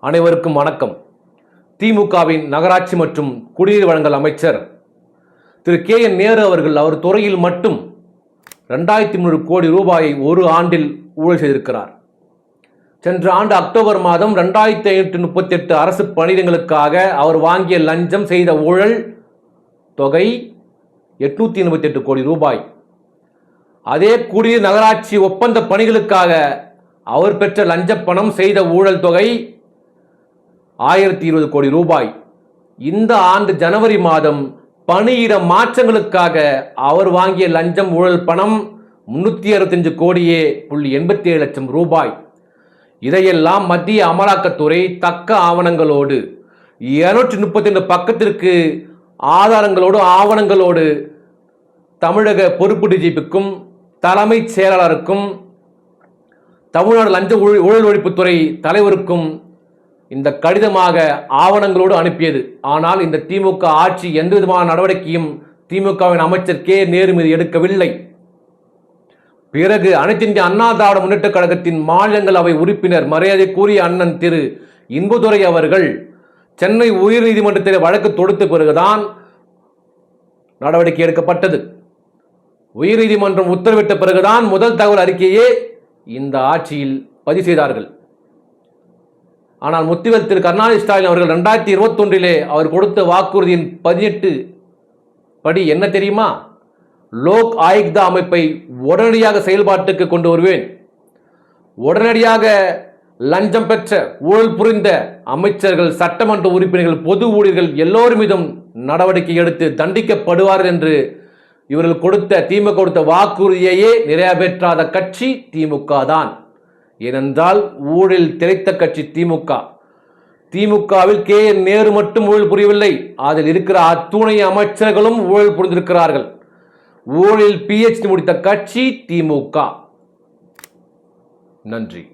அனைவருக்கும் வணக்கம். திமுகவின் நகராட்சி மற்றும் குடிநீர் வழங்கல் அமைச்சர் திரு KN நேரு அவர்கள் அவர் துறையில் மட்டும் 2300 கோடி ரூபாயை ஒரு ஆண்டில் ஊழல் செய்திருக்கிறார். சென்ற ஆண்டு அக்டோபர் மாதம் 2538 அரசு பணியிடங்களுக்காக அவர் வாங்கிய லஞ்சம் செய்த ஊழல் தொகை 888 கோடி ரூபாய். அதே குடிநீர் நகராட்சி ஒப்பந்த பணிகளுக்காக அவர் பெற்ற லஞ்ச பணம் செய்த ஊழல் தொகை 1020 கோடி ரூபாய். இந்த ஆண்டு ஜனவரி மாதம் பணியிட மாற்றங்களுக்காக அவர் வாங்கிய லஞ்சம் ஊழல் பணம் 365 கோடியே 87 லட்சம் ரூபாய். இதையெல்லாம் மத்திய அமலாக்கத்துறை தக்க ஆவணங்களோடு 232 பக்கத்திற்கு ஆவணங்களோடு தமிழக பொறுப்பு டிஜிபிக்கும் தலைமைச் செயலாளருக்கும் தமிழ்நாடு லஞ்ச ஊழல் ஒழிப்புத்துறை தலைவருக்கும் இந்த கடிதமாக ஆவணங்களோடு அனுப்பியது. ஆனால் இந்த திமுக ஆட்சி எந்த விதமான நடவடிக்கையும் திமுகவின் அமைச்சர் KN நேரு மீது எடுக்கவில்லை. பிறகு அனைத்து இந்திய அண்ணா திராவிட முன்னேற்ற கழகத்தின் மாநிலங்களவை உறுப்பினர் மரியாதைக்குரிய அண்ணன் திரு இன்பதுரை அவர்கள் சென்னை உயர்நீதிமன்றத்தில் வழக்கு தொடுத்த பிறகுதான் நடவடிக்கை எடுக்கப்பட்டது. உயர்நீதிமன்றம் உத்தரவிட்ட பிறகுதான் முதல் தகவல் அறிக்கையே இந்த ஆட்சியில் பதிவு செய்தார்கள். ஆனால் முத்துவேல் திரு கருணாநிதி ஸ்டாலின் அவர்கள் 2021 அவர் கொடுத்த வாக்குறுதியின் 18 படி என்ன தெரியுமா? லோக் ஆயுக்தா அமைப்பை உடனடியாக செயல்பாட்டுக்கு கொண்டு வருவேன். உடனடியாக லஞ்சம் பெற்ற ஊழல் புரிந்த அமைச்சர்கள், சட்டமன்ற உறுப்பினர்கள், பொது ஊழியர்கள் எல்லோரும் மீதும் நடவடிக்கை எடுத்து தண்டிக்கப்படுவார்கள் என்று இவர்கள் திமுக கொடுத்த வாக்குறுதியையே நிறைவேற்றாத கட்சி திமுக தான். ஏனென்றால் ஊழல் திளைத்த கட்சி திமுக. திமுகவில் KN நேரு மட்டும் ஊழல் புரியவில்லை, அதில் இருக்கிற அத்துணை அமைச்சர்களும் ஊழல் புரிந்திருக்கிறார்கள். ஊழலில் PhD முடித்த கட்சி திமுக. நன்றி.